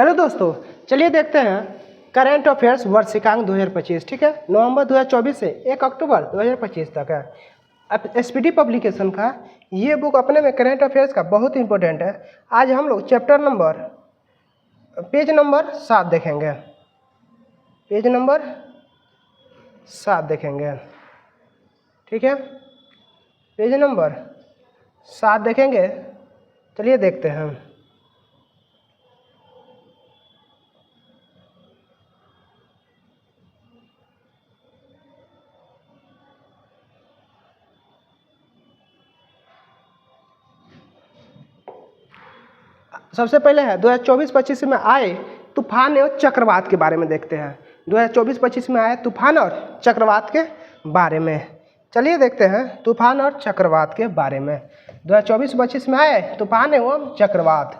Hello दोस्तों, चलिए देखते हैं करंट अफेयर्स वर्षिकांक 2025। ठीक है, नवंबर 2024 से 1 अक्टूबर 2025 तक है। अब एसपीडी पब्लिकेशन का ये बुक अपने में करंट अफेयर्स का बहुत इंपॉर्टेंट है। आज हम लोग पेज नंबर 7 देखेंगे। पेज नंबर 7 देखेंगे। ठीक है, पेज नंबर 7 देखेंगे। चलिए देखते हैं। सबसे पहले है 2024-25 में आए तूफान और चक्रवात के बारे में देखते हैं। 2024-25 में आए तूफान और चक्रवात के बारे में। चलिए देखते हैं तूफान और चक्रवात के बारे में। 2024-25 में आए तूफान एवं चक्रवात।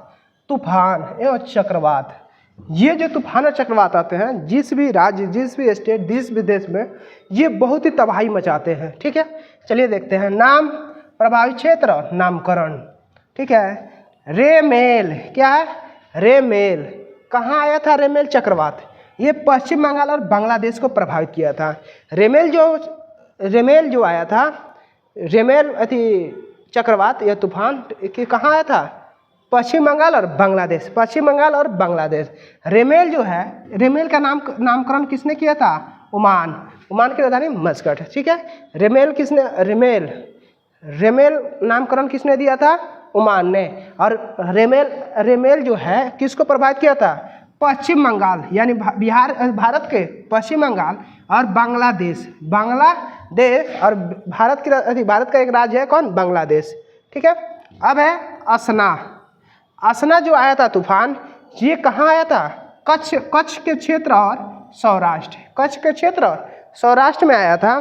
तूफान एवं चक्रवात, ये जो तूफान और चक्रवात आते हैं, जिस भी राज्य, जिस भी स्टेट, जिस भी देश में, ये बहुत ही तबाही मचाते हैं। ठीक है, चलिए देखते हैं। नाम, प्रभावित क्षेत्र और नामकरण। ठीक है, रेमेल, क्या है? रेमेल कहाँ आया था? रेमेल चक्रवात ये पश्चिम बंगाल और बांग्लादेश को प्रभावित किया था। रेमेल जो आया था, रेमेल चक्रवात या तूफान कि कहाँ आया था? पश्चिम बंगाल और बांग्लादेश। पश्चिम बंगाल और बांग्लादेश। रेमेल जो है, रेमेल का नामकरण किसने किया था? ओमान की राजधानी मस्कट। ठीक है, रेमेल नामकरण किसने दिया था? ओमान ने। और रेमेल जो है किसको प्रभावित किया था? पश्चिम बंगाल, यानी भारत के पश्चिम बंगाल और बांग्लादेश और भारत का एक राज्य है कौन? बांग्लादेश। ठीक है, अब है असना जो आया था तूफान, ये कहाँ आया था? कच्छ के क्षेत्र और सौराष्ट्र। कच्छ के क्षेत्र और सौराष्ट्र में आया था।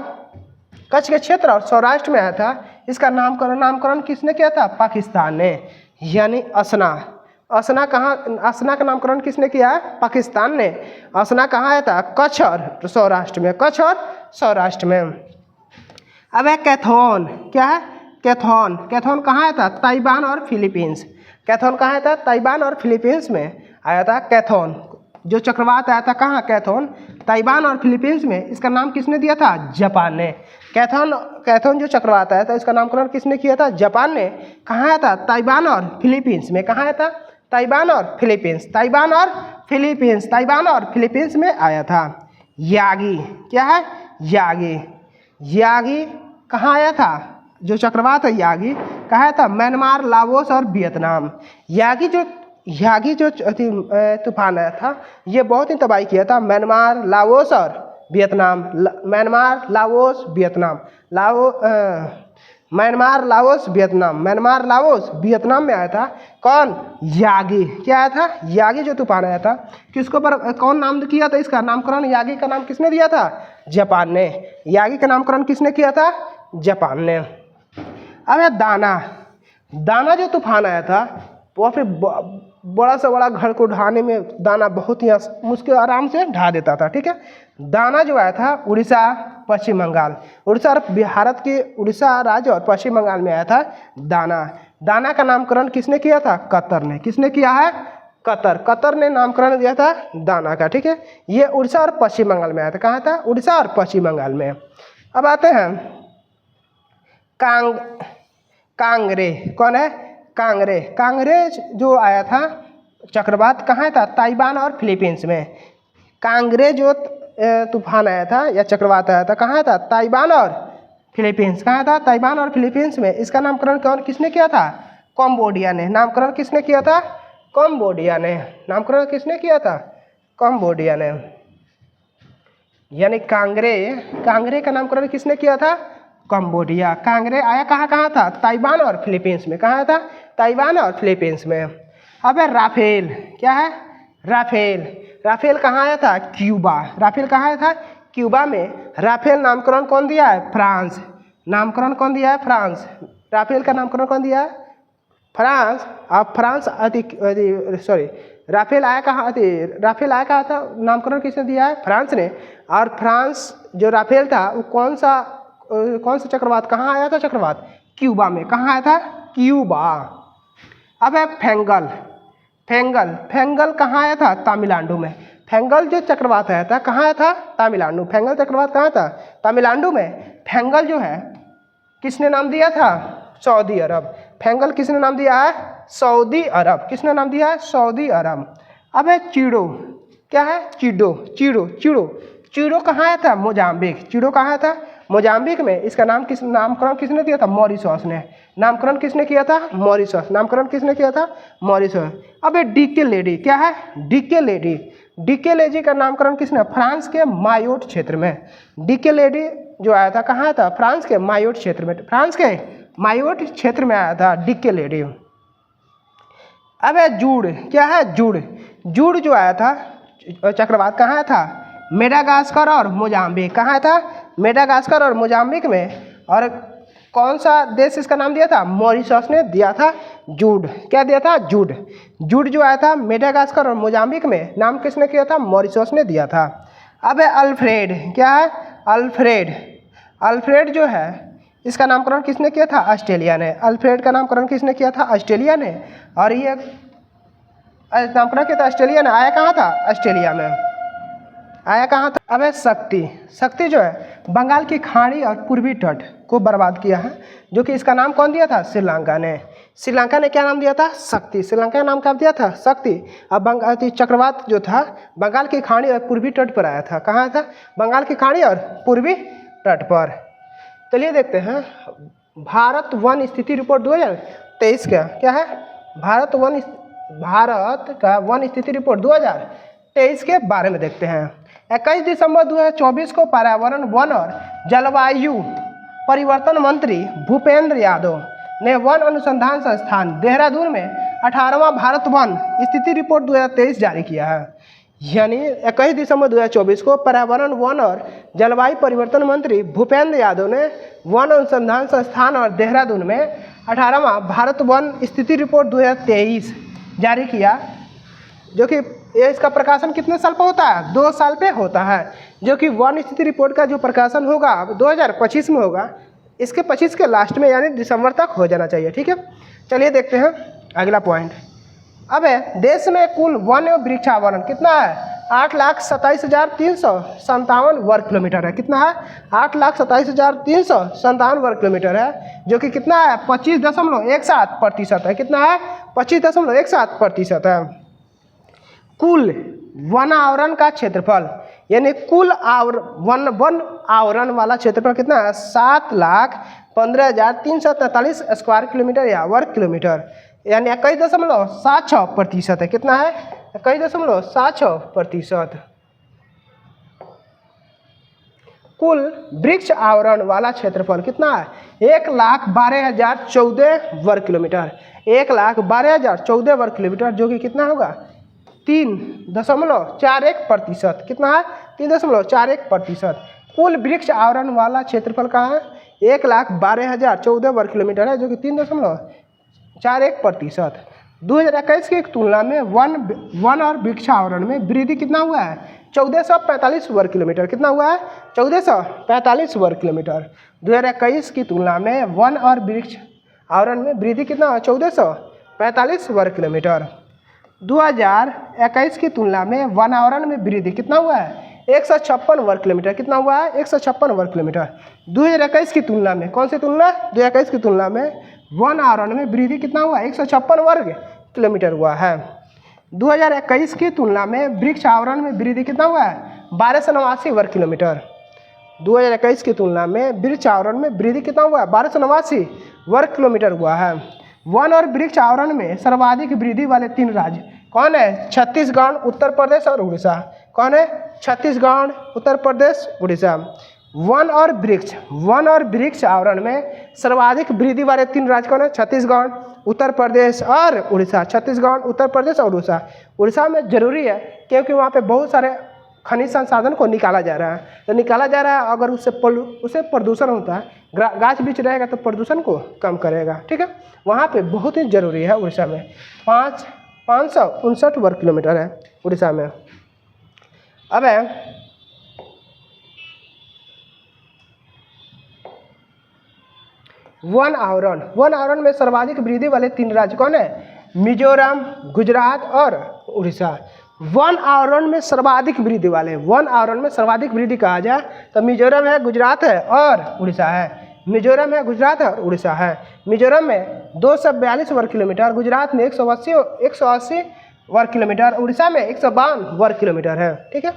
कच्छ के क्षेत्र और सौराष्ट्र में आया था। इसका नामकरण किसने किया था? पाकिस्तान ने, यानी असना का नामकरण किसने किया है? पाकिस्तान ने। असना कहाँ आया था? कच्छ और सौराष्ट्र में। कच्छ और सौराष्ट्र में। अब है कैथोन, क्या है? कैथोन कहाँ आया था? ताइवान और फिलीपींस। कैथोन कहाँ आया था? ताइवान और फिलीपींस में आया था कैथोन। जो चक्रवात आया था कहाँ? कैथोन, ताइवान और फिलीपींस में। इसका नाम किसने दिया था? जापान ने। कैथोन जो चक्रवात आया था, इसका नामकरण किसने किया था? जापान ने। कहाँ आया था? ताइवान और फिलीपींस में। कहाँ आया था? ताइवान और फिलीपींस में आया था। यागी, क्या है? यागी कहाँ आया था? जो चक्रवात है यागी कहाँ आया था? म्यांमार, लाओस और वियतनाम। यागी जो तूफान आया था, ये बहुत ही तबाही किया था। म्यांमार, लाओस और वियतनाम। म्यांमार, लाओस, वियतनाम में आया था। कौन? यागी। क्या आया था? यागी जो तूफान आया था, किसको पर कौन नाम किया था? इसका नामकरण, यागी का नाम किसने दिया था? जापान ने। यागी का नामकरण किसने किया था? जापान ने। अब है दाना जो तूफान आया था, वो फिर बड़ा से बड़ा घर को ढाने में दाना बहुत ही मुश्किल, आराम से ढा देता था। ठीक है, दाना जो आया था उड़ीसा, पश्चिम बंगाल, भारत के उड़ीसा राज्य और पश्चिम बंगाल में आया था दाना का नामकरण किसने किया था? कतर ने। किसने किया है? कतर ने नामकरण दिया था दाना का। ठीक है, ये उड़ीसा और पश्चिम बंगाल में आया था। कहाँ था? उड़ीसा और पश्चिम बंगाल में। अब आते हैं कांगरे। कौन है? कांगरे जो आया था चक्रवात, कहाँ था? ताइवान और फिलीपींस में। कांगरे जो तूफान आया था या चक्रवात आया था, कहाँ था? ताइवान और फिलीपींस। कहाँ था? ताइवान और फिलीपींस में। इसका नामकरण किसने किया था? कंबोडिया ने। नामकरण किसने किया था? कंबोडिया ने। नामकरण किसने किया था? कंबोडिया ने। यानी कांगरे का नामकरण किसने किया था? कंबोडिया। कांगरे आया कहाँ था? ताइवान और फिलीपींस में। कहाँ था? ताइवान और फिलीपींस में। अब है राफेल। क्या है? राफेल कहाँ आया था? क्यूबा। राफेल कहाँ आया था? क्यूबा में। राफेल नामकरण कौन दिया है? फ्रांस। नामकरण कौन दिया है? फ्रांस। राफेल का नामकरण कौन दिया है? फ्रांस। अब राफेल आया कहाँ था? नामकरण किसने दिया है? फ्रांस ने। और फ्रांस जो राफेल था, वो कौन सा चक्रवात, कहाँ आया था? चक्रवात क्यूबा में। कहाँ आया था? क्यूबा। अब है फेंगल, फेंगल कहाँ आया था? तमिलनाडु में। फेंगल जो चक्रवात आया था कहाँ आया था? तमिलनाडु। फेंगल चक्रवात कहाँ था? तमिलनाडु में। फेंगल जो है किसने नाम दिया था? सऊदी अरब। फेंगल किसने नाम दिया है? सऊदी अरब। किसने नाम दिया है? सऊदी अरब। अब है चीड़ो, क्या है? चीडो, चीड़ो, चीड़ो, चीड़ो कहाँ आया था? मोजाम्बिक। चीड़ो कहाँ आया था? मोजाम्बिक में। इसका नामकरण किसने दिया था? मॉरिशस ने। नामकरण किसने किया था? मॉरिशस। नामकरण किसने किया था? मॉरिशस। अब ये डीके लेडी, क्या है? DK lady. डीके लेडी का नामकरण किसने? फ्रांस के मायोट क्षेत्र में। डीके लेडी जो आया था कहाँ आया था? फ्रांस के मायोट क्षेत्र में। फ्रांस के मायोट क्षेत्र में आया था डीके लेडी। अब है जूड़, क्या है? जूड़। जूड़ जो आया था चक्रवात कहाँ आया था? मेडागास्कर और मोजाम्बिक। कहाँ आया था? मेडागास्कर और मोजाम्बिक में। और कौन सा देश इसका नाम दिया था? मॉरिशस ने दिया था जूड। क्या दिया था? जूड। जूड जो आया था मेडागास्कर और मोजाम्बिक में, नाम किसने किया था? मॉरिशस ने दिया था। अब है अल्फ्रेड, क्या है? अल्फ्रेड। अल्फ्रेड जो है इसका नामकरण किसने किया था? ऑस्ट्रेलिया ने। अल्फ्रेड का नामकरण किसने किया था? ऑस्ट्रेलिया ने। और ये नामकरण किया था ऑस्ट्रेलिया ने। आया कहाँ था? ऑस्ट्रेलिया में। आया कहाँ था? अब है शक्ति। शक्ति जो है बंगाल की खाड़ी और पूर्वी तट को बर्बाद किया है, जो कि इसका नाम कौन दिया था? श्रीलंका ने। श्रीलंका ने क्या नाम दिया था? शक्ति। श्रीलंका का नाम क्या दिया था? शक्ति। अब बंगाल चक्रवात जो था बंगाल की खाड़ी और पूर्वी तट पर आया था। कहाँ था? बंगाल की खाड़ी और पूर्वी तट पर। चलिए देखते हैं भारत वन स्थिति रिपोर्ट 2023 का क्या है? भारत का वन स्थिति रिपोर्ट 2023 के बारे में देखते हैं। 21 दिसंबर 2024 को पर्यावरण, वन और जलवायु परिवर्तन मंत्री भूपेंद्र यादव ने वन अनुसंधान संस्थान देहरादून में 18वां भारत वन स्थिति रिपोर्ट 2023 जारी किया है। यानी 21 दिसंबर 2024 को पर्यावरण, वन और जलवायु परिवर्तन मंत्री भूपेंद्र यादव ने वन अनुसंधान संस्थान और देहरादून में 18वां भारत वन स्थिति रिपोर्ट 2023 जारी किया, जो कि ये इसका प्रकाशन कितने साल पर होता है? 2 साल पे होता है। जो कि वन स्थिति रिपोर्ट का जो प्रकाशन होगा 2025 में होगा। इसके 25 के लास्ट में यानी दिसंबर तक हो जाना चाहिए। ठीक है, चलिए देखते हैं अगला पॉइंट। अब है देश में कुल वन एवं वृक्षावरण कितना है? 8,27,357 वर्ग किलोमीटर है। कितना है? 8,27,357 वर्ग किलोमीटर है, जो कि कितना है? 25.17% है। कितना है? 25.17% है। कुल वन आवरण का क्षेत्रफल यानी कुल वन आवरण वाला क्षेत्रफल कितना है? 7,15,343 स्क्वायर किलोमीटर या वर्ग किलोमीटर, यानी 21.76% है। कितना है? 21.76%। कुल वृक्ष आवरण वाला क्षेत्रफल कितना है? 1,12,014 वर्ग किलोमीटर। 1,12,014 वर्ग किलोमीटर, जो कि कितना होगा? 3.41%। कितना है? 3.41%। कुल वृक्ष आवरण वाला क्षेत्रफल कहाँ है? 1,12,014 वर्ग किलोमीटर है, जो कि 3.41%। 2021 की तुलना में वन और वृक्ष आवरण में वृद्धि कितना हुआ है? 1445 वर्ग किलोमीटर। कितना हुआ है? 1445 वर्ग किलोमीटर। 2021 की तुलना में वन और वृक्ष आवरण में वृद्धि कितना है? 1445 वर्ग किलोमीटर। 2021 की तुलना में वन आवरण में वृद्धि कितना हुआ है? 156 वर्ग किलोमीटर। कितना हुआ है? 156 वर्ग किलोमीटर। 2021 की तुलना में, कौन सी तुलना? 2021 की तुलना में वन आवरण में वृद्धि कितना हुआ? 156 वर्ग किलोमीटर हुआ है। 2021 की तुलना में वृक्ष आवरण में वृद्धि कितना हुआ है? 1289 वर्ग किलोमीटर। 2021 की तुलना में वृक्ष आवरण में वृद्धि कितना हुआ है? 1289 वर्ग किलोमीटर हुआ है। वन और वृक्ष आवरण में सर्वाधिक वृद्धि वाले 3 राज्य कौन है? छत्तीसगढ़, उत्तर प्रदेश और उड़ीसा। कौन है? छत्तीसगढ़, उत्तर प्रदेश, उड़ीसा। वन और वृक्ष आवरण में सर्वाधिक वृद्धि वाले 3 राज्य कौन है? छत्तीसगढ़, उत्तर प्रदेश और उड़ीसा। छत्तीसगढ़, उत्तर प्रदेश और उड़ीसा। उड़ीसा में जरूरी है क्योंकि वहाँ पे बहुत सारे खनिज संसाधन को निकाला जा रहा है। तो निकाला जा रहा है, अगर उससे प्रदूषण होता है, गाछ बीच रहेगा तो प्रदूषण को कम करेगा। ठीक है, वहाँ पे बहुत ही जरूरी है। उड़ीसा में 559 वर्ग किलोमीटर है उड़ीसा में। अब है वन आवरण में सर्वाधिक वृद्धि वाले 3 राज्य कौन है? मिजोरम, गुजरात और उड़ीसा। वन आवरण में सर्वाधिक वृद्धि वाले, वन आवरण में सर्वाधिक वृद्धि कहा जाए तो मिजोरम है, गुजरात है और उड़ीसा है। मिजोरम है, गुजरात है और उड़ीसा है। मिजोरम में 242 वर्ग किलोमीटर, गुजरात में 180 वर्ग किलोमीटर, उड़ीसा में 152 वर्ग किलोमीटर है। ठीक है।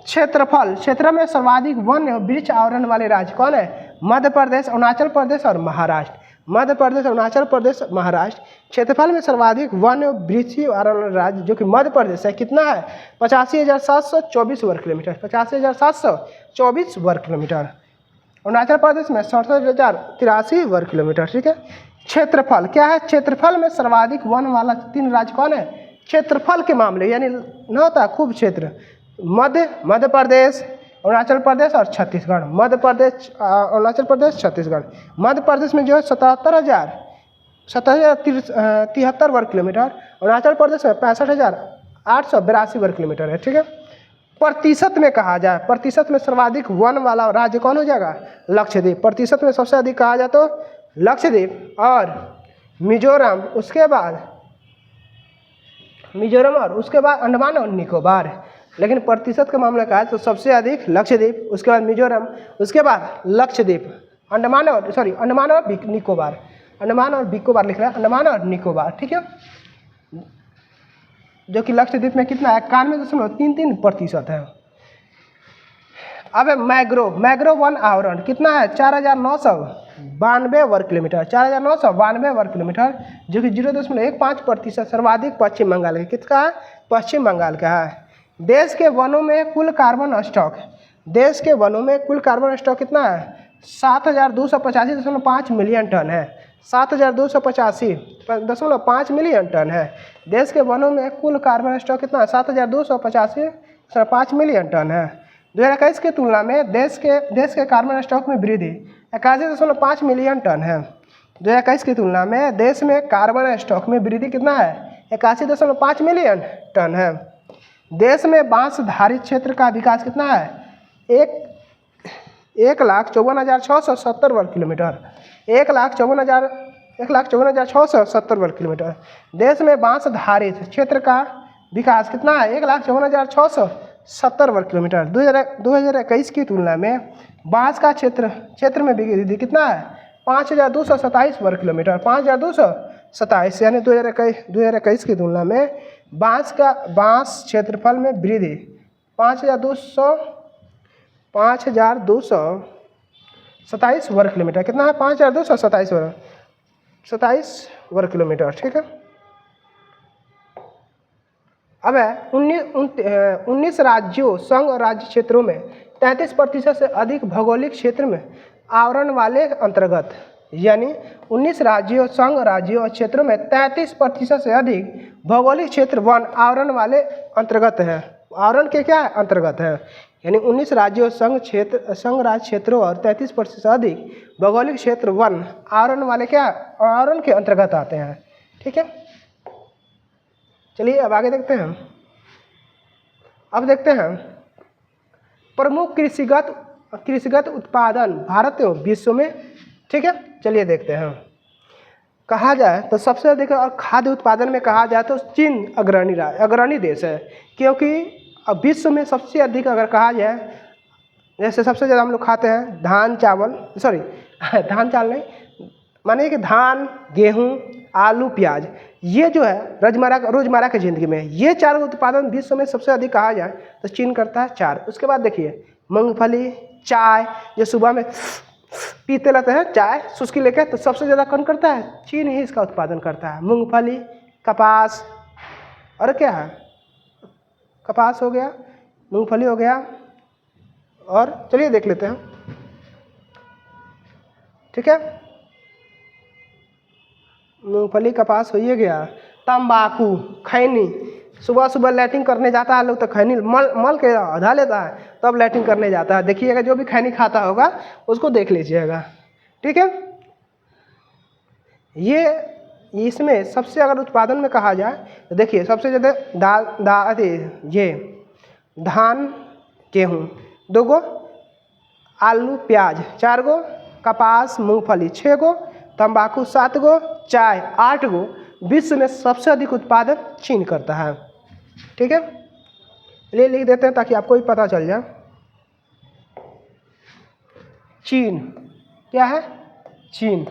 क्षेत्रफल, क्षेत्र में सर्वाधिक वन वृक्ष आवरण वाले राज्य कौन है? मध्य प्रदेश, अरुणाचल प्रदेश और महाराष्ट्र। मध्य प्रदेश, अरुणाचल प्रदेश, महाराष्ट्र। क्षेत्रफल में सर्वाधिक वन वृक्ष आवरण राज्य जो कि मध्य प्रदेश है, कितना है? 85,724 वर्ग किलोमीटर, 85,724 वर्ग किलोमीटर। अरुणाचल प्रदेश में 67,083 वर्ग किलोमीटर। ठीक है। क्षेत्रफल क्या है? क्षेत्रफल में सर्वाधिक वन वाला 3 राज्य कौन है? क्षेत्रफल के मामले यानी न होता खूब क्षेत्र, मध्य प्रदेश, अरुणाचल प्रदेश और छत्तीसगढ़। मध्य प्रदेश, अरुणाचल प्रदेश, छत्तीसगढ़। मध्य प्रदेश में जो है 77,073 वर्ग किलोमीटर, अरुणाचल प्रदेश में 65,882 वर्ग किलोमीटर है। ठीक है। प्रतिशत में कहा जाए, प्रतिशत में सर्वाधिक वन वाला राज्य कौन हो जाएगा? लक्षद्वीप। प्रतिशत में सबसे अधिक कहा जाए तो लक्षद्वीप और मिजोरम, उसके बाद मिजोरम और उसके बाद अंडमान और निकोबार। लेकिन प्रतिशत के मामले का है तो सबसे अधिक लक्षद्वीप, उसके बाद मिजोरम, उसके बाद लक्षद्वीप, अंडमान और निकोबार। अंडमान और निकोबार लिख रहा है, अंडमान और निकोबार। ठीक है। जो कि लक्षद्वीप में कितना है? 91.33% है। अब मैग्रोव वन आवरण कितना है? 4,992 वर्ग किलोमीटर, 4,992 वर्ग किलोमीटर, जो कि 0.15% सर्वाधिक पश्चिम बंगाल का। किसका है? पश्चिम बंगाल का है। देश के वनों में कुल कार्बन स्टॉक, देश के वनों में कुल कार्बन स्टॉक कितना है? 7,285.5 मिलियन टन है, 7,285.5 मिलियन टन है। देश के वनों में कुल कार्बन स्टॉक कितना है? 7,285.5 मिलियन टन है। 2021 की तुलना में देश के कार्बन स्टॉक में वृद्धि 81.5 मिलियन टन है। 2021 की तुलना में देश में कार्बन स्टॉक में वृद्धि कितना है? 81.5 मिलियन टन है। देश में बांस धारित क्षेत्र का विकास कितना है? 1,54,670 वर्ग किलोमीटर, 1,54,670 वर्ग किलोमीटर। देश में बांस धारित क्षेत्र का विकास कितना है? 1,54,670 वर्ग किलोमीटर। 2021 की तुलना में बांस का क्षेत्र में वृद्धि कितना है? 5,227 वर्ग किलोमीटर, 5,227 यानी 2021 की तुलना में बांस क्षेत्रफल में वृद्धि 5,227 वर्ग किलोमीटर। कितना है? 5,227 वर्ग किलोमीटर। ठीक है। अब है 19 राज्यों संघ राज्य क्षेत्रों में 33% से अधिक भौगोलिक क्षेत्र में आवरण वाले अंतर्गत, यानी 19 राज्यों संघ राज्यों क्षेत्रों में 33% से अधिक भौगोलिक क्षेत्र वन आवरण वाले अंतर्गत है। आवरण के क्या है? अंतर्गत है। यानी 19 राज्यों संघ राज्य क्षेत्रों और 33% से अधिक भौगोलिक क्षेत्र वन आवरण वाले क्या आवरण के अंतर्गत आते हैं। ठीक है। चलिए अब आगे देखते हैं। अब देखते हैं प्रमुख कृषिगत उत्पादन भारत एवं विश्व में। ठीक है। चलिए देखते हैं। कहा जाए तो सबसे अधिक और खाद्य उत्पादन में कहा जाए तो चीन अग्रणी देश है, क्योंकि अब विश्व में सबसे अधिक अगर कहा जाए, जैसे सबसे ज़्यादा हम लोग खाते हैं धान चावल नहीं, मानिए कि धान, गेहूँ, आलू, प्याज, ये जो है रोजमर्रा की ज़िंदगी में ये 4 उत्पादन विश्व में सबसे अधिक कहा जाए तो चीन करता है 4। उसके बाद देखिए मूंगफली, चाय, जो सुबह में पीते रहते हैं चाय सुस्की लेकर, तो सबसे ज़्यादा कौन करता है? चीन ही इसका उत्पादन करता है। मूंगफली, कपास और क्या है? कपास हो गया, मूंगफली हो गया, और चलिए देख लेते हैं। ठीक है। मूंगफली, कपास हो ही गया। तंबाकू, खैनी, सुबह लैट्रिन करने जाता है लोग तो खैनी मल के आधा लेता है तब लैट्रिन करने जाता है। देखिएगा जो भी खैनी खाता होगा उसको देख लीजिएगा। ठीक है। ये इसमें सबसे अगर उत्पादन में कहा जाए तो देखिए सबसे ज़्यादा ये धान, गेहूँ 2 गो, आलू, प्याज 4 गो, कपास, मूंगफली 6 गो, तंबाकू 7 गो, चाय 8 गो, विश्व में सबसे अधिक उत्पादन चीन करता है। ठीक है, ले लिख देते हैं ताकि आपको भी पता चल जाए। चीन क्या है? चीन।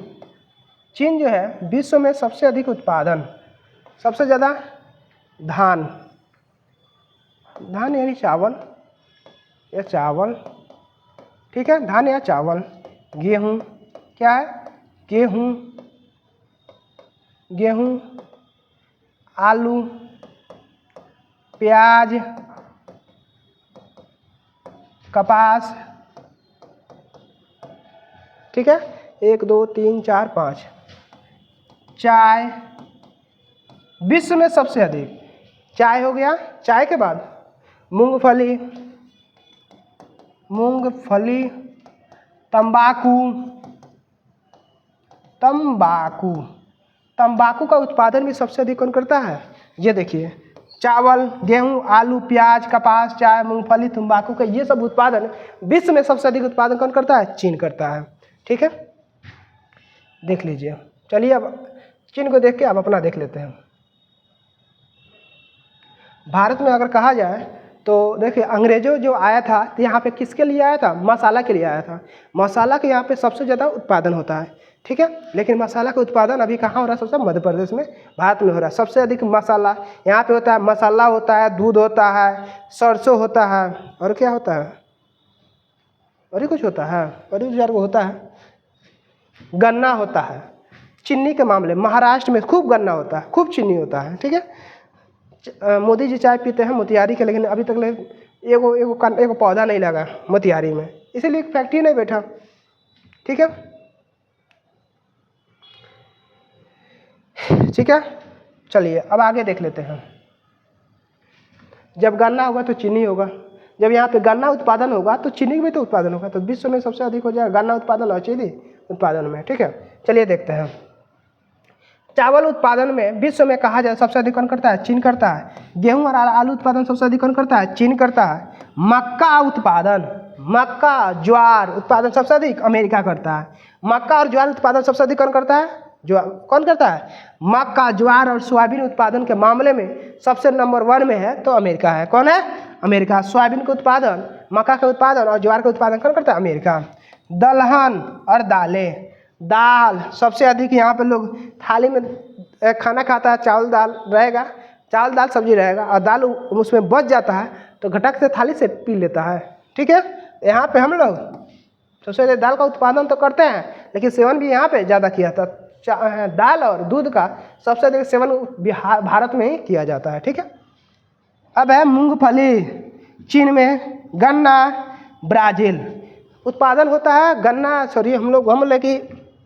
चीन जो है विश्व में सबसे अधिक उत्पादन, सबसे ज़्यादा धान, धान यानी चावल या चावल, ठीक है, धान या चावल। गेहूँ क्या है? गेहूँ, गेहूँ, आलू, प्याज, कपास, ठीक है, 1 2 3 4 5। चाय विश्व में सबसे अधिक, चाय हो गया। चाय के बाद मूंगफली, मूंगफली, तंबाकू, तंबाकू, तंबाकू का उत्पादन भी सबसे अधिक कौन करता है? ये देखिए, चावल, गेहूं, आलू, प्याज, कपास, चाय, मूंगफली, तंबाकू का ये सब उत्पादन विश्व में सबसे अधिक उत्पादन कौन करता है? चीन करता है। ठीक है, देख लीजिए। चलिए अब चीन को देख के अब अपना देख लेते हैं। भारत में अगर कहा जाए तो देखिए, अंग्रेजों जो आया था तो यहाँ पे किसके लिए आया था? मसाला के लिए आया था। मसाला के यहाँ पे सबसे ज़्यादा उत्पादन होता है। ठीक है, लेकिन मसाला का उत्पादन अभी कहाँ हो रहा है? सबसे मध्य प्रदेश में, भारत में हो रहा है। सबसे अधिक मसाला यहाँ पे होता है। मसाला होता है, दूध होता है, सरसों होता है, और क्या होता है? और ही कुछ होता है, और ही वो होता है, गन्ना होता है। चीनी के मामले महाराष्ट्र में खूब गन्ना होता है, खूब चीनी होता है। ठीक है, मोदी जी चाय पीते हैं मोतिहारी के, लेकिन अभी तक एगो पौधा नहीं लगा मोतिहारी में, इसीलिए फैक्ट्री नहीं बैठा। ठीक है, ठीक है, चलिए अब आगे देख लेते हैं। जब गन्ना होगा तो चीनी होगा, जब यहाँ पे गन्ना उत्पादन होगा तो चीनी भी तो उत्पादन होगा, तो विश्व में सबसे अधिक हो जाएगा गन्ना उत्पादन और चीनी उत्पादन में। ठीक है, चलिए देखते हैं। चावल उत्पादन में विश्व में कहा जाए सबसे अधिक कौन करता है? चीन करता है। गेहूं और आलू उत्पादन सबसे अधिक कौन करता है? चीन करता है। मक्का उत्पादन, मक्का ज्वार उत्पादन सबसे अधिक अमेरिका करता है। मक्का और ज्वार उत्पादन सबसे अधिक कौन करता है? कौन करता है? मक्का, ज्वार और सोयाबीन उत्पादन के मामले में सबसे नंबर 1 में है तो अमेरिका है। कौन है? अमेरिका। सोयाबीन का उत्पादन, मक्का का उत्पादन और ज्वार का उत्पादन कौन करता है? अमेरिका। दलहन और दालें, दाल सबसे अधिक यहाँ पे लोग थाली में खाना खाता है, चावल दाल रहेगा, चावल दाल सब्जी रहेगा, और दाल उसमें बच जाता है तो घटक से थाली से पी लेता है। ठीक है, यहाँ पे हम लोग सबसे ज़्यादा दाल का उत्पादन तो करते हैं, लेकिन सेवन भी यहाँ पे ज़्यादा किया था। दाल और दूध का सबसे अधिक सेवन भारत में ही किया जाता है। ठीक है, अब है मूंगफली। चीन में गन्ना, ब्राज़ील उत्पादन होता है। गन्ना हम लोग कि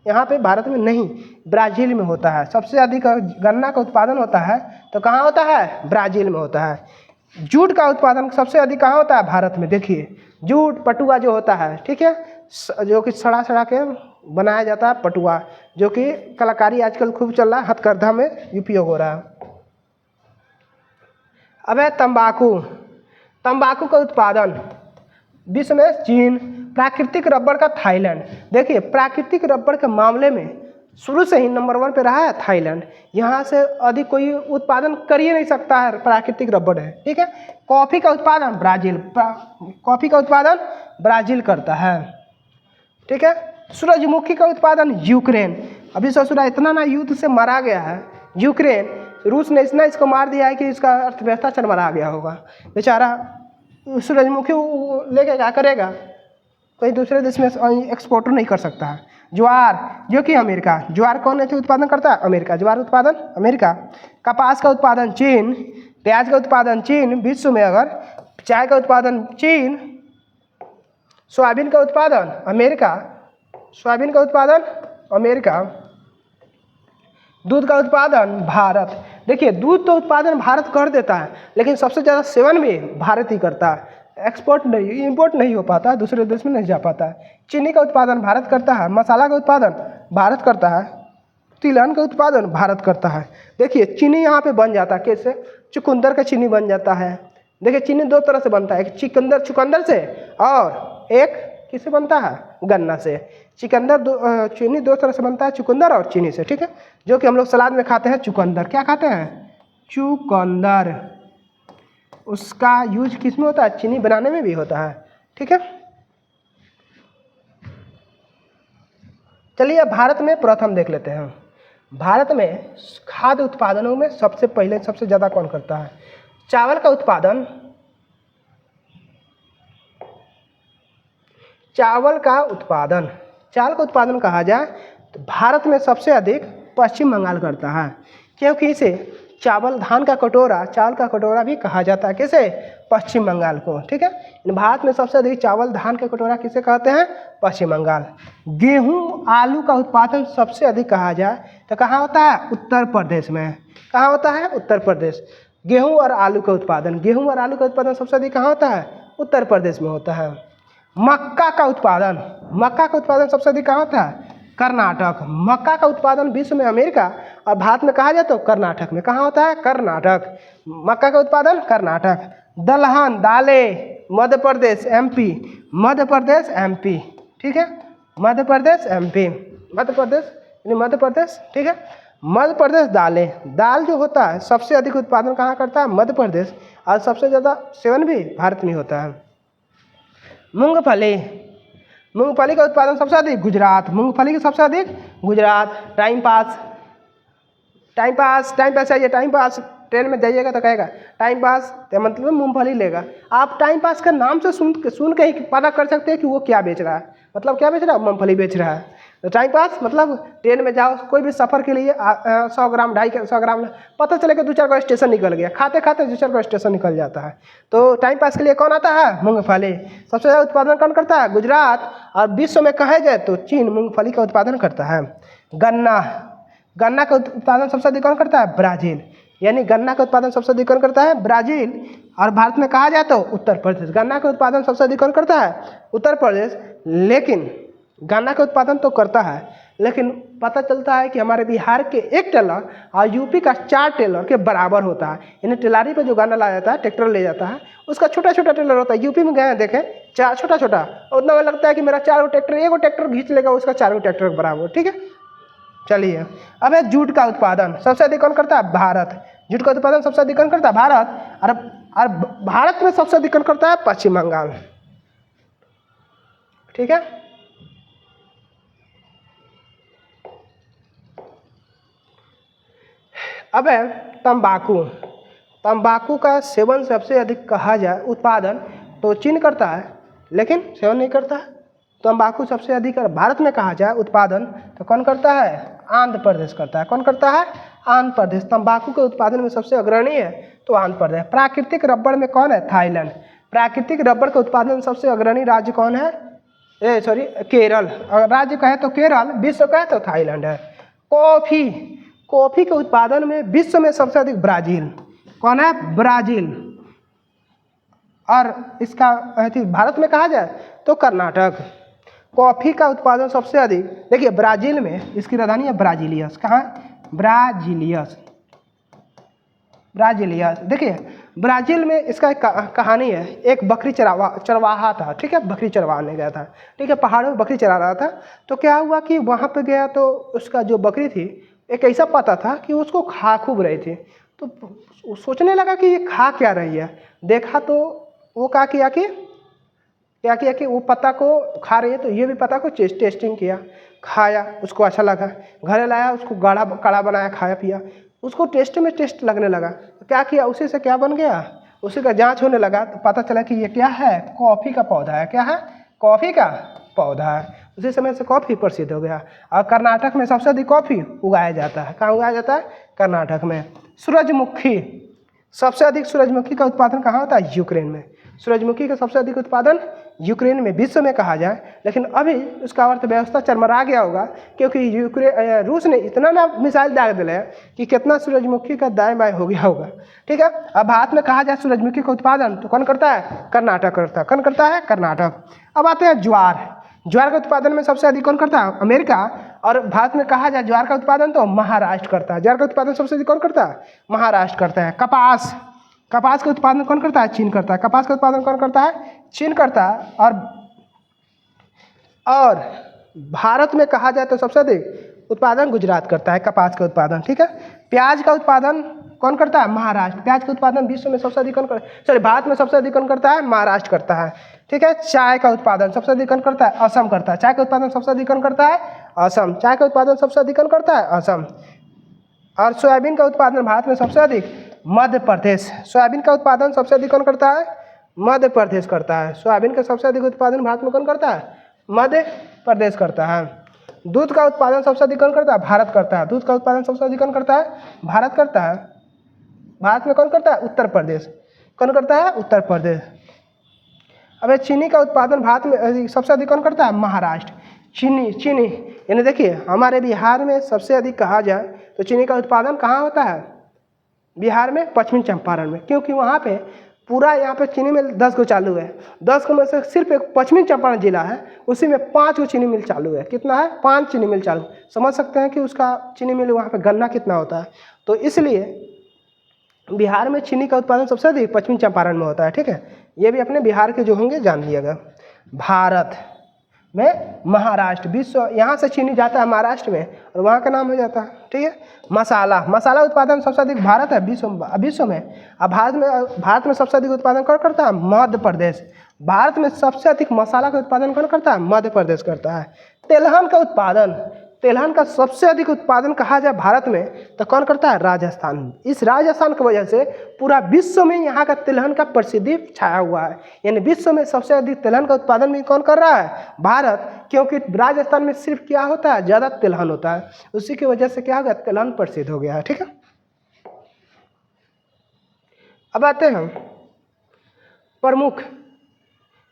यहाँ पे भारत में नहीं, ब्राज़ील में होता है। सबसे अधिक गन्ना का उत्पादन होता है तो कहाँ होता है? ब्राज़ील में होता है। जूट का उत्पादन सबसे अधिक कहाँ होता है? भारत में। देखिए, जूट, पटुआ जो होता है, ठीक है, जो कि सड़ा के बनाया जाता है पटुआ, जो कि कलाकारी आजकल खूब चल रहा है, हथकरघा में उपयोग हो रहा है। अब है तंबाकू। तंबाकू का उत्पादन विश्व में चीन। प्राकृतिक रबड़ का थाईलैंड। देखिए, प्राकृतिक रबड़ के मामले में शुरू से ही नंबर 1 पे रहा है थाईलैंड। यहाँ से अधिक कोई उत्पादन कर ही नहीं सकता है, प्राकृतिक रबड़ है। ठीक है, कॉफ़ी का उत्पादन ब्राज़ील, कॉफ़ी का उत्पादन ब्राज़ील करता है। ठीक है, सूरजमुखी का उत्पादन यूक्रेन। अभी ससुरा इतना ना युद्ध से मारा गया है यूक्रेन, रूस ने इतना इसको मार दिया है कि इसका अर्थव्यवस्था चरमरा गया होगा। बेचारा सूरजमुखी लेके क्या करेगा? कोई दूसरे देश में एक्सपोर्ट नहीं कर सकता है। ज्वार, जो कि अमेरिका। ज्वार कौन है उत्पादन करता है? अमेरिका। ज्वार उत्पादन अमेरिका। कपास का उत्पादन चीन। प्याज का उत्पादन चीन विश्व में। अगर चाय का उत्पादन चीन। सोयाबीन का उत्पादन अमेरिका। सोयाबीन का उत्पादन अमेरिका। दूध का उत्पादन भारत। देखिए, दूध तो उत्पादन भारत कर देता है, लेकिन सबसे ज़्यादा सेवन भी भारत ही करता है। एक्सपोर्ट नहीं, इंपोर्ट नहीं हो पाता, दूसरे देश में नहीं जा पाता है। चीनी का उत्पादन भारत करता है। मसाला का उत्पादन भारत करता है। तिलहन का उत्पादन भारत करता है। देखिए, चीनी यहाँ पे बन जाता है कैसे? चुकंदर का चीनी बन जाता है। देखिए, चीनी 2 तरह से बनता है, एक चुकंदर से और एक किससे बनता है? गन्ना से। चीनी दो तरह से बनता है, चुकंदर और चीनी से, ठीक है, जो कि हम लोग सलाद में खाते हैं चुकंदर। क्या खाते हैं? चुकंदर। उसका यूज किस में होता है? चीनी बनाने में भी होता है, ठीक है। चलिए भारत में प्रथम देख लेते हैं। भारत में खाद्य उत्पादनों में सबसे पहले सबसे ज़्यादा कौन करता है? चावल का उत्पादन, चावल का उत्पादन कहा जाए तो भारत में सबसे अधिक पश्चिम बंगाल करता है, क्योंकि इसे चावल का कटोरा भी कहा जाता है। किसे? पश्चिम बंगाल को, ठीक है। भारत में सबसे अधिक चावल धान का कटोरा किसे कहते हैं? पश्चिम बंगाल। गेहूं आलू का उत्पादन सबसे अधिक कहा जाए तो कहाँ होता है? उत्तर प्रदेश में। कहाँ होता है? उत्तर प्रदेश। गेहूं और आलू का उत्पादन सबसे अधिक कहाँ होता है? उत्तर प्रदेश में होता है। मक्का का उत्पादन सबसे अधिक कहाँ होता है? कर्नाटक। मक्का का उत्पादन विश्व में अमेरिका और भारत में कहा जाए तो कर्नाटक में। कहाँ होता है? कर्नाटक। मक्का का उत्पादन कर्नाटक। दलहन दालें मध्य प्रदेश एमपी, ठीक है। मध्य प्रदेश, ठीक है। मध्य प्रदेश दाल जो होता है सबसे अधिक उत्पादन कहाँ करता है? मध्य प्रदेश, और सबसे ज़्यादा सेवन भी भारत में होता है। मूंगफली का उत्पादन सबसे अधिक गुजरात। टाइम पास ट्रेन में जाइएगा तो कहेगा टाइम पास, तो मतलब मूंगफली लेगा। आप टाइम पास का नाम से सुन के ही पता कर सकते हैं कि वो क्या बेच रहा है। मतलब क्या बेच रहा है? मूंगफली बेच रहा है। तो टाइम पास मतलब ट्रेन में जाओ कोई भी सफ़र के लिए 100 ग्राम 250 ग्राम, पता चलेगा 2-4 का स्टेशन निकल गया, खाते 2-4 का स्टेशन निकल जाता है। तो टाइम पास के लिए कौन आता है? मूंगफली। सबसे ज़्यादा उत्पादन कौन करता है? गुजरात। और विश्व में कहा जाए तो चीन मूंगफली का उत्पादन करता है। गन्ना का उत्पादन सबसे अधिक कौन करता है? ब्राज़ील। यानी गन्ना का उत्पादन सबसे अधिक कौन करता है? ब्राज़ील। और भारत में कहा जाए तो उत्तर प्रदेश। गन्ना का उत्पादन सबसे अधिक कौन करता है? उत्तर प्रदेश। लेकिन गन्ना का उत्पादन तो करता है, लेकिन पता चलता है कि हमारे बिहार के 1 टेलर और यूपी का 4 टेलर के बराबर होता है। यानी टेलारी पे जो गन्ना लाया जाता है, ट्रैक्टर ले जाता है, उसका छोटा टेलर होता है। यूपी में गए हैं देखें, 4 छोटा, उतना में लगता है कि मेरा 4 ट्रैक्टर, 1 ट्रैक्टर खींच लेगा उसका 4 ट्रैक्टर के बराबर, ठीक है। चलिए अब है जूट का उत्पादन सबसे अधिक कौन करता है? भारत। जूट का उत्पादन सबसे अधिक कौन करता है? भारत। और भारत में सबसे अधिक कौन करता है? पश्चिम बंगाल, ठीक है। अब है तंबाकू का सेवन सबसे अधिक कहा जाए उत्पादन तो चीन करता है, लेकिन सेवन नहीं करता है। तंबाकू सबसे अधिक भारत में कहा जाए उत्पादन तो कौन करता है? आंध्र प्रदेश करता है। कौन करता है? आंध्र प्रदेश। तंबाकू के उत्पादन में सबसे अग्रणी है तो आंध्र प्रदेश। प्राकृतिक रबड़ में कौन है? थाईलैंड। प्राकृतिक रबड़ का उत्पादन में सबसे अग्रणी राज्य कौन है? केरल। अगर राज्य कहे तो केरल, विश्व कहे तो थाईलैंड है। कॉफ़ी के उत्पादन में विश्व में सबसे अधिक ब्राज़ील। कौन है? ब्राज़ील। और इसका भारत में कहा जाए तो कर्नाटक। कॉफ़ी का उत्पादन सबसे अधिक, देखिए ब्राज़ील में इसकी राजधानी है ब्राज़िलियस। कहाँ? ब्राज़िलियस। देखिए ब्राज़ील में इसका एक कहानी है। एक बकरी चरवाहा था, ठीक है, बकरी चरवाने गया था, ठीक है, पहाड़ों में बकरी चरा रहा था। तो क्या हुआ कि वहाँ पे गया तो उसका जो बकरी थी एक ऐसा पता था कि उसको खा खूब रही थी। तो सोचने लगा कि ये खा क्या रही है। देखा तो वो क्या किया कि वो पत्ता को खा रही है, तो ये भी पत्ता को टेस्टिंग किया, खाया, उसको अच्छा लगा, घर लाया, उसको काढ़ा बनाया, खाया पिया, उसको टेस्ट लगने लगा। तो क्या किया, उसी से क्या बन गया, उसी का जांच होने लगा तो पता चला कि ये क्या है? कॉफ़ी का पौधा है। क्या है? कॉफ़ी का पौधा है। उसी समय से कॉफ़ी प्रसिद्ध हो गया। और कर्नाटक में सबसे अधिक कॉफ़ी उगाया जाता है। कहाँ उगाया जाता है? कर्नाटक में। सूरजमुखी, सबसे अधिक सूरजमुखी का उत्पादन कहाँ होता है? यूक्रेन में। सूरजमुखी का सबसे अधिक उत्पादन यूक्रेन में, विश्व में कहा जाए। लेकिन अभी उसका अर्थव्यवस्था चरमरा गया होगा, क्योंकि रूस ने इतना ना मिसाइल दाग दिया है कि कितना सूरजमुखी का दाएं बाएं हो गया होगा, ठीक है। अब भारत में कहा जाए सूरजमुखी का उत्पादन तो कौन करता है? कर्नाटक करता है। कौन करता है? कर्नाटक। अब आते हैं ज्वार का उत्पादन में सबसे अधिक कौन करता है? अमेरिका। और भारत में कहा जाए ज्वार का उत्पादन तो महाराष्ट्र करता है। ज्वार का उत्पादन सबसे अधिक कौन करता है? महाराष्ट्र करता है। कपास का उत्पादन कौन करता है? चीन करता है। कपास का उत्पादन कौन करता है? चीन करता है। और और भारत में कहा जाए तो सबसे अधिक उत्पादन गुजरात करता है कपास का उत्पादन, ठीक है। प्याज का उत्पादन कौन करता है? महाराष्ट्र। प्याज का उत्पादन विश्व में सबसे अधिक कौन करता है? सॉरी, भारत में सबसे अधिक कौन करता है? महाराष्ट्र करता है, ठीक है। चाय का उत्पादन सबसे अधिक कौन करता है? असम करता है। चाय का उत्पादन सबसे अधिक कौन करता है? असम। चाय का उत्पादन सबसे अधिक कौन करता है? असम। और सोयाबीन का उत्पादन भारत में सबसे अधिक मध्य प्रदेश। सोयाबीन का उत्पादन सबसे अधिक कौन करता है? मध्य प्रदेश करता है। सोयाबीन का सबसे अधिक उत्पादन भारत में कौन करता है? मध्य प्रदेश करता है। दूध का उत्पादन सबसे अधिक कौन करता है? भारत करता है। दूध का उत्पादन सबसे अधिक कौन करता है? भारत करता है। भारत में कौन करता है? उत्तर प्रदेश। कौन करता है? उत्तर प्रदेश। अब चीनी का उत्पादन भारत में सबसे अधिक कौन करता है? महाराष्ट्र। चीनी यानी देखिए, हमारे बिहार में सबसे अधिक कहा जाए तो चीनी का उत्पादन कहाँ होता है? बिहार में, पश्चिमी चंपारण में, क्योंकि वहाँ पे पूरा यहाँ पे चीनी मिल 10 गो चालू है। 10 को में से सिर्फ एक पश्चिमी चंपारण जिला है, उसी में 5 गो चीनी मिल चालू है। कितना है? 5 चीनी मिल चालू। समझ सकते हैं कि उसका चीनी मिल वहाँ पे गन्ना कितना होता है। तो इसलिए बिहार में चीनी का उत्पादन सबसे अधिक पश्चिमी चंपारण में होता है, ठीक है। ये भी अपने बिहार के जो होंगे जान लिएगा। भारत में महाराष्ट्र, विश्व यहाँ से चीनी जाता है महाराष्ट्र में और वहाँ का नाम हो जाता है, ठीक है। मसाला उत्पादन सबसे अधिक भारत है विश्व में। अब भारत में सबसे अधिक उत्पादन कौन करता है? मध्य प्रदेश। भारत में सबसे अधिक मसाला का उत्पादन कौन करता है? मध्य प्रदेश करता है। तेलहन का सबसे अधिक उत्पादन कहा जाए भारत में तो कौन करता है? राजस्थान। इस राजस्थान की वजह से पूरा विश्व में यहाँ का तिलहन का प्रसिद्धि छाया हुआ है। यानी विश्व में सबसे अधिक तिलहन का उत्पादन भी कौन कर रहा है? भारत। क्योंकि राजस्थान में सिर्फ क्या होता है? ज़्यादा तिलहन होता है, उसी की वजह से क्या हो गया? तिलहन प्रसिद्ध हो गया है, ठीक है। अब आते हैं प्रमुख,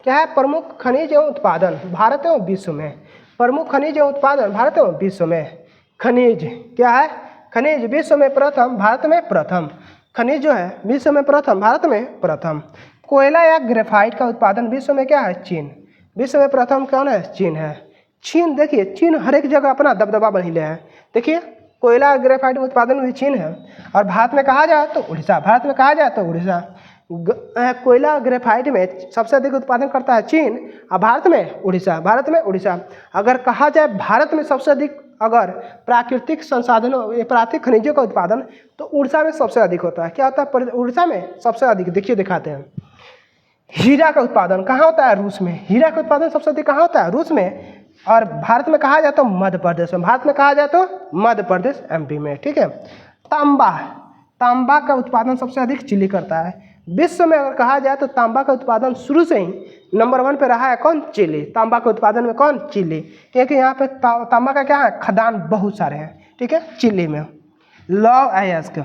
क्या है? प्रमुख खनिज एवं उत्पादन भारत एवं विश्व में। प्रमुख खनिज एवं उत्पादन भारत एवं विश्व में। खनिज क्या है? खनिज विश्व में प्रथम, भारत में प्रथम। खनिज जो है विश्व में प्रथम, भारत में प्रथम। कोयला या ग्रेफाइट का उत्पादन विश्व में क्या है? चीन। विश्व में प्रथम कौन है? चीन है। चीन, देखिए चीन हर एक जगह अपना दबदबा बना है। देखिए कोयला ग्रेफाइट उत्पादन में चीन है। और भारत में कहा जाए तो उड़ीसा। भारत में कहा जाए तो उड़ीसा। कोयला ग्रेफाइट में सबसे अधिक उत्पादन करता है चीन और भारत में उड़ीसा। भारत में उड़ीसा। अगर कहा जाए भारत में सबसे अधिक अगर प्राकृतिक संसाधनों, प्राकृतिक खनिजों का उत्पादन तो उड़ीसा में सबसे अधिक होता है। क्या होता है उड़ीसा में? सबसे अधिक। देखिए दिखाते हैं। हीरा का उत्पादन कहाँ होता है? रूस में। हीरा का उत्पादन सबसे अधिक कहाँ होता है? रूस में। और भारत में कहा जाए तो मध्य प्रदेश में। भारत में कहा जाए तो मध्य प्रदेश, एमपी में, ठीक है। तांबा का उत्पादन सबसे अधिक चिली करता है। विश्व में अगर कहा जाए तो तांबा का उत्पादन शुरू से ही नंबर 1 पे रहा है कौन? चिली। तांबा के उत्पादन में कौन? चिली। क्योंकि यहाँ पे तांबा का क्या है? खदान बहुत सारे हैं, ठीक है, चिली में। लौह अयस्क,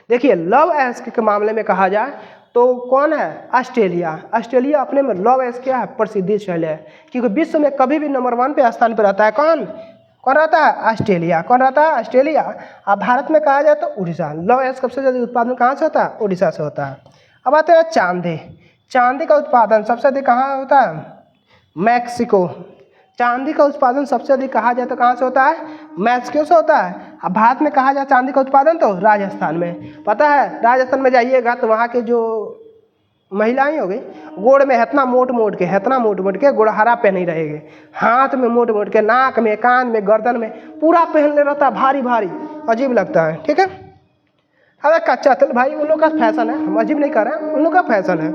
देखिए लौह अयस्क के मामले में कहा जाए तो कौन है? ऑस्ट्रेलिया। ऑस्ट्रेलिया अपने में लौह अयस्क क्या है? प्रसिद्धिशाली है, क्योंकि विश्व में कभी भी नंबर 1 पे स्थान पर रहता है कौन रहता है? ऑस्ट्रेलिया। कौन रहता है? ऑस्ट्रेलिया। अब भारत में कहा जाए तो उड़ीसा। लौह अयस्क सबसे ज़्यादा उत्पादन कहाँ से होता है? उड़ीसा से होता है। अब आते हैं चांदी का उत्पादन सबसे अधिक कहाँ होता है? मैक्सिको। चांदी का उत्पादन सबसे अधिक कहा जाए तो कहाँ से होता है? मैक्सिको से होता है। अब भारत में कहा जाए चांदी का उत्पादन तो राजस्थान में। पता है राजस्थान में जाइएगा तो वहाँ के जो महिलाएं हो गई गोड़ में इतना मोट के गोड़हारा पहने रहेगी, हाथ में मोट के, नाक में, कान में, गर्दन में पूरा पहनने रहता है, भारी भारी, अजीब लगता है, ठीक है। अरे कच्चा तेल भाई उन लोग का फैशन है, हम अजीब नहीं कर रहे हैं, उन लोग का फैशन है।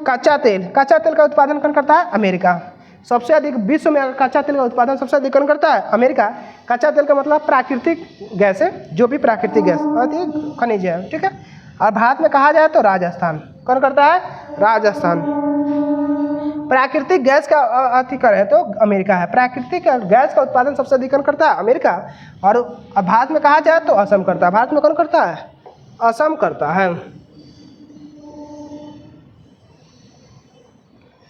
कच्चा तेल का उत्पादन कौन करता है? अमेरिका। सबसे अधिक विश्व में कच्चा तेल का उत्पादन सबसे अधिक कौन करता है? अमेरिका। कच्चा तेल का मतलब प्राकृतिक गैस है, जो भी प्राकृतिक गैस खनिज है, ठीक है। और भारत में कहा जाए तो राजस्थान। कौन करता है? राजस्थान। प्राकृतिक गैस का अति करें तो अमेरिका है। प्राकृतिक गैस का उत्पादन सबसे अधिक कौन करता है? अमेरिका। और भारत में कहा जाए तो असम करता है। भारत में कौन करता है? असम करता है।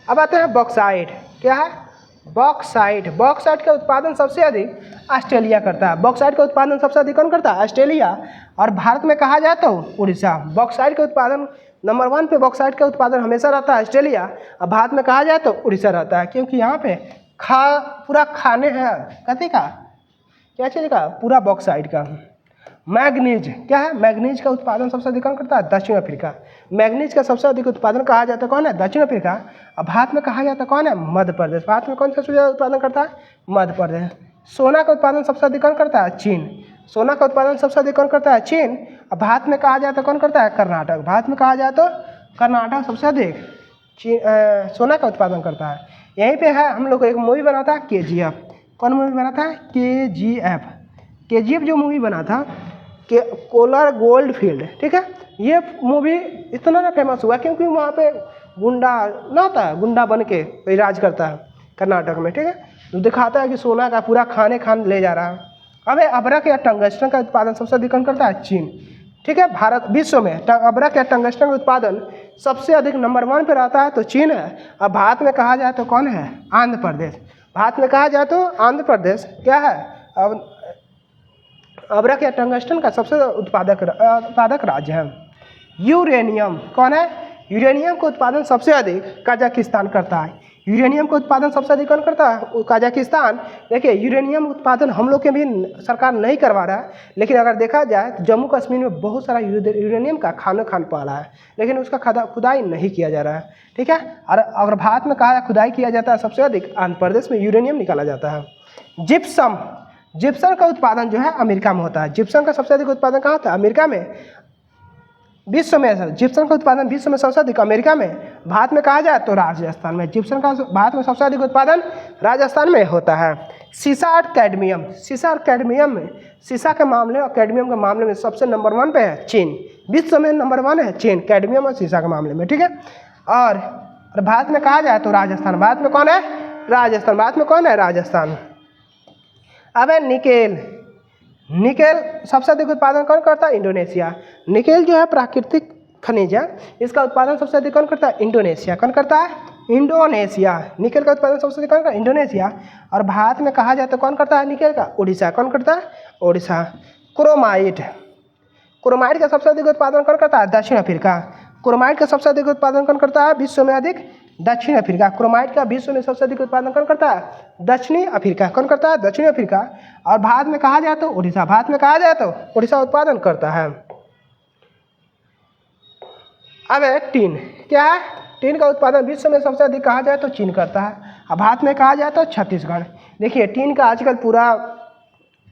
अब आते हैं बॉक्साइट। क्या है? बॉक्साइट का उत्पादन सबसे अधिक ऑस्ट्रेलिया करता है। बॉक्साइट का उत्पादन सबसे अधिक कौन करता है? ऑस्ट्रेलिया। और भारत में कहा जाए तो उड़ीसा। बॉक्साइट का उत्पादन नंबर 1 पे बॉक्साइट का उत्पादन हमेशा रहता है ऑस्ट्रेलिया। और भारत में कहा जाए तो उड़ीसा रहता है, क्योंकि यहाँ पे पूरा खाने हैं कथी का? क्या चीज़ का? पूरा बॉक्साइट का। मैग्नीज क्या है, मैग्नीज का उत्पादन सबसे अधिक कौन करता है, दक्षिण अफ्रीका। मैग्नीज का सबसे अधिक उत्पादन कहा जाता है कौन है, दक्षिण अफ्रीका। अब भारत में कहा जाता है कौन है, मध्य प्रदेश। भारत में कौन सा सबसे ज़्यादा उत्पादन करता है, मध्य प्रदेश। सोना का उत्पादन सबसे अधिक कौन करता है, चीन। सोना का उत्पादन सबसे अधिक कौन करता है, चीन। अब भारत में कहा जाता है कौन करता है, कर्नाटक। भारत में कहा जाए तो कर्नाटक सबसे अधिक सोना का उत्पादन करता है। यहीं पे है हम लोग को एक मूवी बना था KGF। कौन मूवी बना था, KGF। KGF जो मूवी बना था कि कोलर गोल्ड फील्ड, ठीक है। ये मूवी इतना ना फेमस हुआ क्योंकि वहाँ पे गुंडा ना होता है, गुंडा बन के राज करता है कर्नाटक में, ठीक है। तो दिखाता है कि सोना का पूरा खान ले जा रहा है। अब अभ्रक या टंगस्टन का उत्पादन सबसे अधिक कौन करता है, चीन, ठीक है। भारत विश्व में अभ्रक या टंगस्टन का उत्पादन सबसे अधिक नंबर 1 पे रहता है तो चीन है। अब भारत में कहा जाए तो कौन है, आंध्र प्रदेश। भारत में कहा जाए तो आंध्र प्रदेश क्या है, अब अभ्रक या टंगस्टन का सबसे उत्पादक राज्य है। यूरेनियम कौन है, यूरेनियम का उत्पादन सबसे अधिक कजाकिस्तान करता है। यूरेनियम का उत्पादन सबसे अधिक कौन करता है, कजाकिस्तान। देखिए ययूरेनियम उत्पादन हम लोग के भी सरकार नहीं करवा रहा है, लेकिन अगर देखा जाए तो जम्मू कश्मीर में बहुत सारा यूरेनियम का खान पा रहा है, लेकिन उसका खुदाई नहीं किया जा रहा है, ठीक है। और अगर भारत में कहा खुदाई किया जाता है सबसे अधिक आंध्र प्रदेश में यूरेनियम निकाला जाता है। जिप्सम का उत्पादन जो है अमेरिका में होता है। जिप्सम का सबसे अधिक उत्पादन कहाँ होता है, अमेरिका में। विश्व में जिप्सम का उत्पादन विश्व में सबसे अधिक अमेरिका में। भारत में कहा जाए तो राजस्थान में। जिप्सम का भारत में सबसे अधिक उत्पादन राजस्थान में होता है। सीसा और कैडमियम में, सीसा के मामले और कैडमियम के मामले में सबसे नंबर 1 पे है चीन। विश्व में नंबर 1 है चीन, कैडमियम और सीसा के मामले में, ठीक है। और भारत में कहा जाए तो राजस्थान। भारत में कौन है, राजस्थान। भारत में कौन है, राजस्थान। अब है निकेल सबसे अधिक उत्पादन कौन करता है, इंडोनेशिया। निकेल जो है प्राकृतिक खनिज है, इसका उत्पादन सबसे अधिक कौन करता है, इंडोनेशिया। कौन करता है, इंडोनेशिया। निकेल का उत्पादन सबसे अधिक कौन करता है, इंडोनेशिया। और भारत में कहा जाए तो कौन करता है निकेल का, उड़ीसा। कौन करता है, उड़ीसा। क्रोमाइट का सबसे अधिक उत्पादन कौन करता है, दक्षिण अफ्रीका। क्रोमाइट का सबसे अधिक उत्पादन कौन करता है, विश्व में अधिक, दक्षिण अफ्रीका। क्रोमाइट का विश्व में सबसे अधिक उत्पादन कौन करता है, दक्षिणी अफ्रीका। कौन करता है, दक्षिणी अफ्रीका। और भारत में कहा जाए तो उड़ीसा। भारत में कहा जाए तो उड़ीसा उत्पादन करता है। अब है टीन, क्या है, टीन का उत्पादन विश्व में सबसे अधिक कहा जाए तो चीन करता है। अब भारत में कहा जाए तो छत्तीसगढ़। देखिए टीन का आजकल पूरा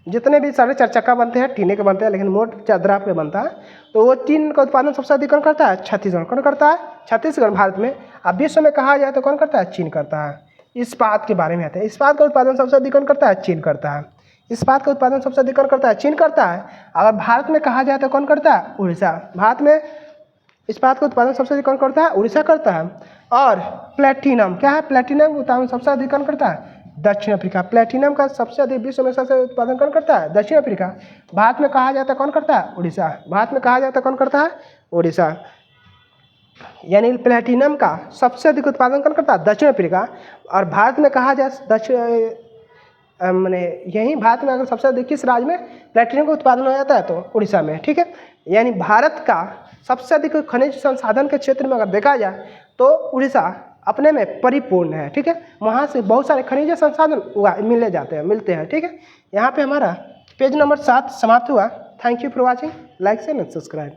जितने भी सारे 4 चक्का बनते हैं टीने के बनते हैं, लेकिन मोट चादरा पे बनता है, तो वो टीन का उत्पादन सबसे अधिक कौन करता है, छत्तीसगढ़। कौन करता है, छत्तीसगढ़ भारत में। अब विश्व में कहा जाए तो कौन करता है, चीन करता है। इस्पात के बारे में आता है, इस्पात का उत्पादन सबसे अधिक कौन करता है, चीन करता है। इस्पात का उत्पादन सबसे अधिक कौन करता है, चीन करता है। अगर भारत में कहा जाए तो कौन करता है, उड़ीसा। भारत में इस्पात का उत्पादन सबसे अधिक कौन करता है, उड़ीसा करता है। और प्लेटिनम, क्या है, प्लेटिनम का उत्पादन सबसे अधिक कौन करता है, दक्षिण अफ्रीका। प्लेटिनम का सबसे अधिक विश्व में सबसे उत्पादन कौन करता है, दक्षिण अफ्रीका। भारत में कहा जाता है कौन करता है, उड़ीसा। भारत में कहा जाता है कौन करता है, उड़ीसा। यानी प्लेटिनम का सबसे अधिक उत्पादन कौन करता है, दक्षिण अफ्रीका। और भारत में कहा जाए मैंने यही भारत में अगर सबसे अधिक किस राज्य में प्लेटिनम का उत्पादन हो जाता है तो उड़ीसा में, ठीक है। यानी भारत का सबसे अधिक खनिज संसाधन के क्षेत्र में अगर देखा जाए तो उड़ीसा अपने में परिपूर्ण है, ठीक है। वहाँ से बहुत सारे खनिज संसाधन मिलते हैं, ठीक है। यहाँ पे हमारा पेज नंबर 7 समाप्त हुआ। Thank you for watching, like share and subscribe.